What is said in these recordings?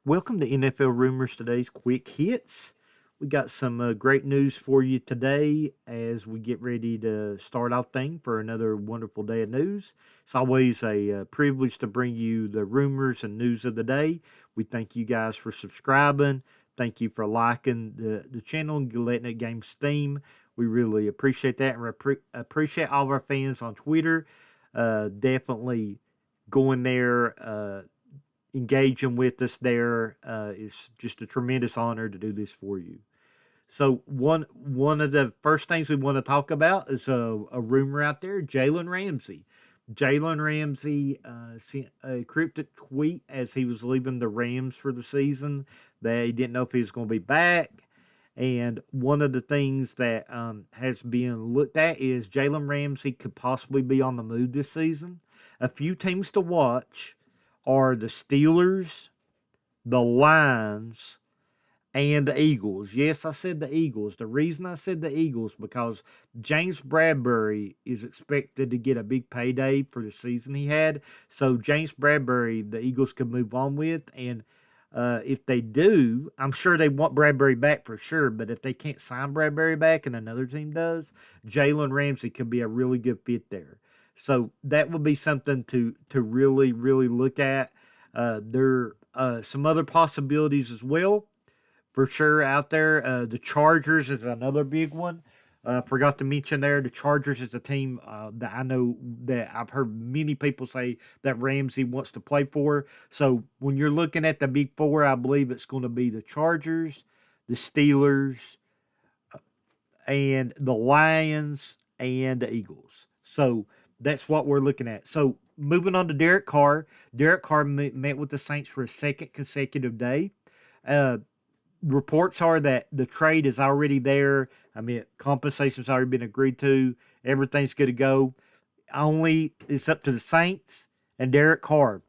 Welcome to NFL Rumors, today's quick hits. We got some great news for you today as we get ready to start our thing for another wonderful day of news. It's always a privilege to bring you the rumors and news of the day. We thank you guys for subscribing. Thank you for liking the channel and letting it gain steam. We really appreciate that, and appreciate all of our fans on Twitter. Definitely going there, engaging with us there. It's just a tremendous honor to do this for you. So one of the first things we want to talk about is a rumor out there: Jalen Ramsey. Jalen Ramsey sent a cryptic tweet as he was leaving the Rams for the season that he didn't know if he was going to be back. And one of the things that has been looked at is Jalen Ramsey could possibly be on the move this season. A few teams to watch are the Steelers, the Lions, and the Eagles. Yes, I said the Eagles. The reason I said the Eagles because James Bradbury is expected to get a big payday for the season he had. So James Bradbury, the Eagles could move on with, and if they do, I'm sure they want Bradbury back for sure. But if they can't sign Bradbury back and another team does, Jalen Ramsey could be a really good fit there. So that would be something to really look at. There are some other possibilities as well, for sure out there. The Chargers is another big one. Forgot to mention there, the Chargers is a team that I know that I've heard many people say that Ramsey wants to play for. So when you're looking at the big four, I believe it's going to be the Chargers, the Steelers, and the Lions, and the Eagles. So that's what we're looking at. So moving on to Derek Carr. Derek Carr met with the Saints for a second consecutive day. Reports are that the trade is already there. I mean, compensation's already been agreed to. Everything's good to go. Only it's up to the Saints and Derek Carr.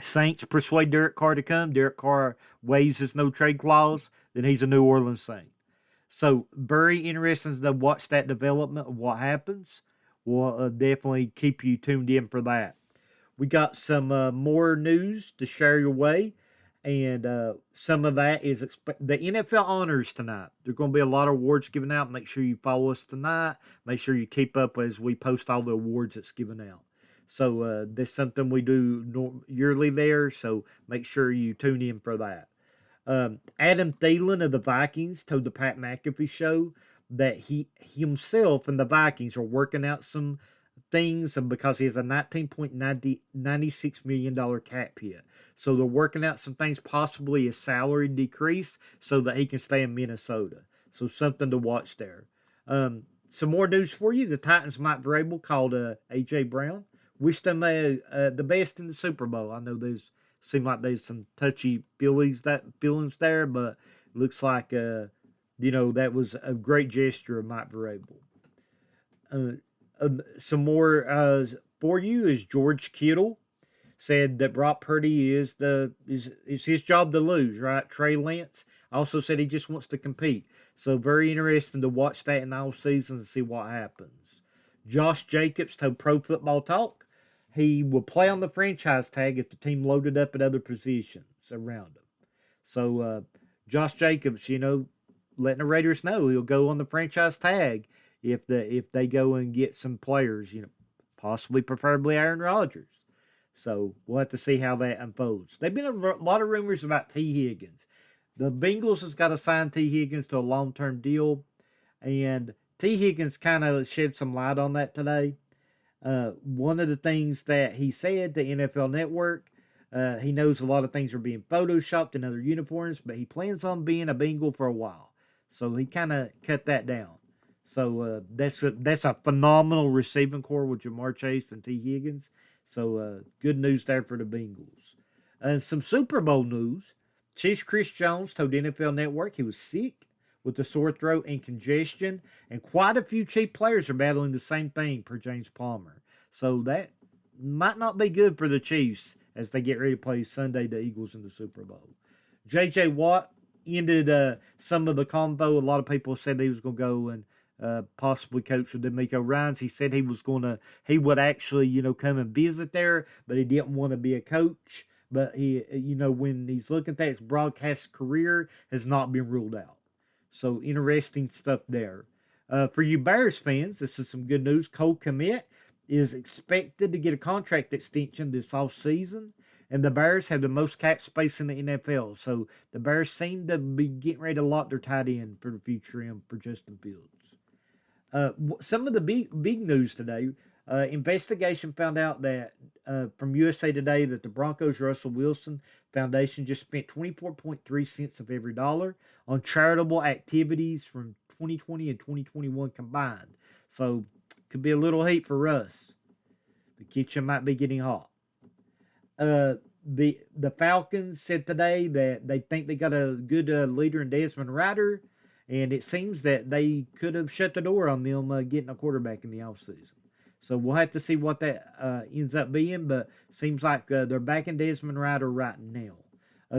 Saints persuade Derek Carr to come. Derek Carr waives his no trade clause. Then he's a New Orleans Saint. So very interesting to watch that development of what happens. We'll definitely keep you tuned in for that. We got some more news to share your way. And some of that is the NFL honors tonight. There's going to be a lot of awards given out. Make sure you follow us tonight. Make sure you keep up as we post all the awards that's given out. So that's something we do yearly there. So make sure you tune in for that. Adam Thielen of the Vikings told the Pat McAfee show that he himself and the Vikings are working out some things because he has a $19.96 million cap hit. So they're working out some things, possibly a salary decrease, so that he can stay in Minnesota. So something to watch there. Some more news for you. The Titans' Mike Vrabel called A.J. Brown. Wish them the best in the Super Bowl. I know seem like there's some touchy feelings there, but looks like that was a great gesture of Mike Vrabel. Some more for you is George Kittle said that Brock Purdy is his job to lose, right? Trey Lance also said he just wants to compete. So very interesting to watch that in the offseason and see what happens. Josh Jacobs told Pro Football Talk he will play on the franchise tag if the team loaded up at other positions around him. So Josh Jacobs, letting the Raiders know he'll go on the franchise tag if they go and get some players, possibly preferably Aaron Rodgers. So we'll have to see how that unfolds. There've been a lot of rumors about T. Higgins. The Bengals has got to sign T. Higgins to a long-term deal, and T. Higgins kind of shed some light on that today. One of the things that he said to NFL Network, he knows a lot of things are being photoshopped in other uniforms, but he plans on being a Bengal for a while. So he kind of cut that down. So that's a phenomenal receiving core with Jamar Chase and T. Higgins. So good news there for the Bengals. And some Super Bowl news. Chiefs Chris Jones told NFL Network he was sick with a sore throat and congestion, and quite a few Chief players are battling the same thing per James Palmer. So that might not be good for the Chiefs as they get ready to play Sunday the Eagles in the Super Bowl. J.J. Watt ended some of the convo. A lot of people said he was going to go and possibly coach with D'Amico Ryans. He said he would actually, come and visit there, but he didn't want to be a coach. but he, when he's looking at that, his broadcast career has not been ruled out. So interesting stuff there. For you Bears fans, this is some good news. Cole Kmet is expected to get a contract extension this offseason, and the Bears have the most cap space in the NFL. So the Bears seem to be getting ready to lock their tight end for the future and for Justin Fields. Some of the big news today. Investigation found out that from USA Today that the Broncos Russell Wilson Foundation just spent 24.3 cents of every dollar on charitable activities from 2020 and 2021 combined. So could be a little heat for Russ. The kitchen might be getting hot. The Falcons said today that they think they got a good leader in Desmond Ridder, and it seems that they could have shut the door on them getting a quarterback in the offseason. So we'll have to see what that ends up being, but seems like they're backing Desmond Ridder right now.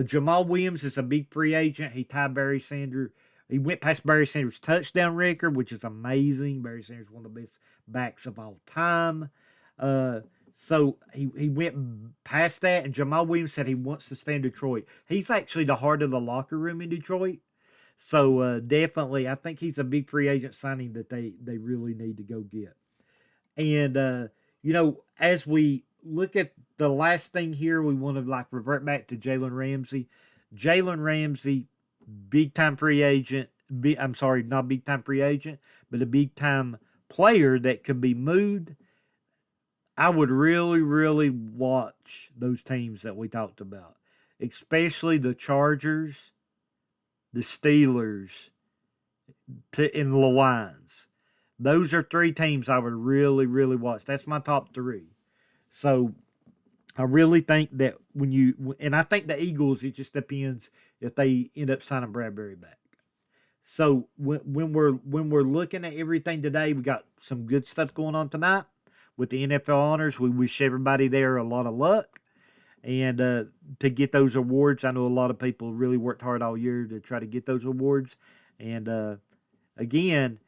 Jamal Williams is a big free agent. He tied Barry Sanders. He went past Barry Sanders' touchdown record, which is amazing. Barry Sanders is one of the best backs of all time. So he went past that, and Jamal Williams said he wants to stay in Detroit. He's actually the heart of the locker room in Detroit. So definitely, I think he's a big free agent signing that they really need to go get. And, as we look at the last thing here, we want to revert back to Jalen Ramsey. Jalen Ramsey, big-time free agent. I'm sorry, not big-time free agent, but a big-time player that could be moved. I would really, really watch those teams that we talked about, especially the Chargers, the Steelers, and the Lions. Those are three teams I would really, really watch. That's my top three. So I really think that and I think the Eagles, it just depends if they end up signing Bradbury back. So when we're looking at everything today, we got some good stuff going on tonight with the NFL honors. We wish everybody there a lot of luck. And to get those awards, I know a lot of people really worked hard all year to try to get those awards. And again,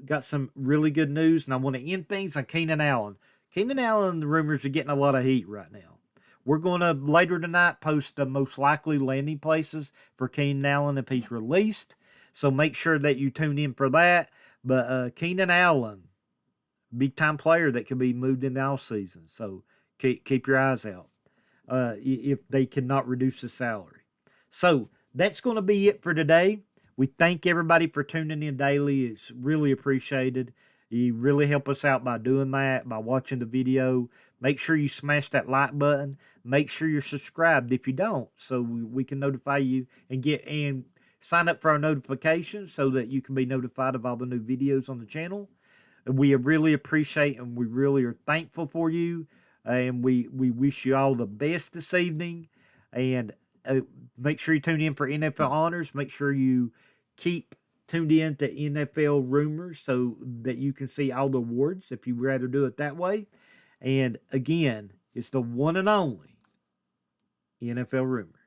got some really good news, and I want to end things on Keenan Allen. Keenan Allen, the rumors are getting a lot of heat right now. We're going to, later tonight, post the most likely landing places for Keenan Allen if he's released. So make sure that you tune in for that. But Keenan Allen, big-time player that could be moved in the offseason. So keep your eyes out if they cannot reduce the salary. So that's going to be it for today. We thank everybody for tuning in daily. It's really appreciated. You really help us out by doing that, by watching the video. Make sure you smash that like button. Make sure you're subscribed if you don't, so we can notify you and sign up for our notifications so that you can be notified of all the new videos on the channel. We really appreciate and we really are thankful for you. And we wish you all the best this evening. And make sure you tune in for NFL honors. Make sure you keep tuned in to NFL rumors so that you can see all the awards if you'd rather do it that way. And again, it's the one and only NFL rumor.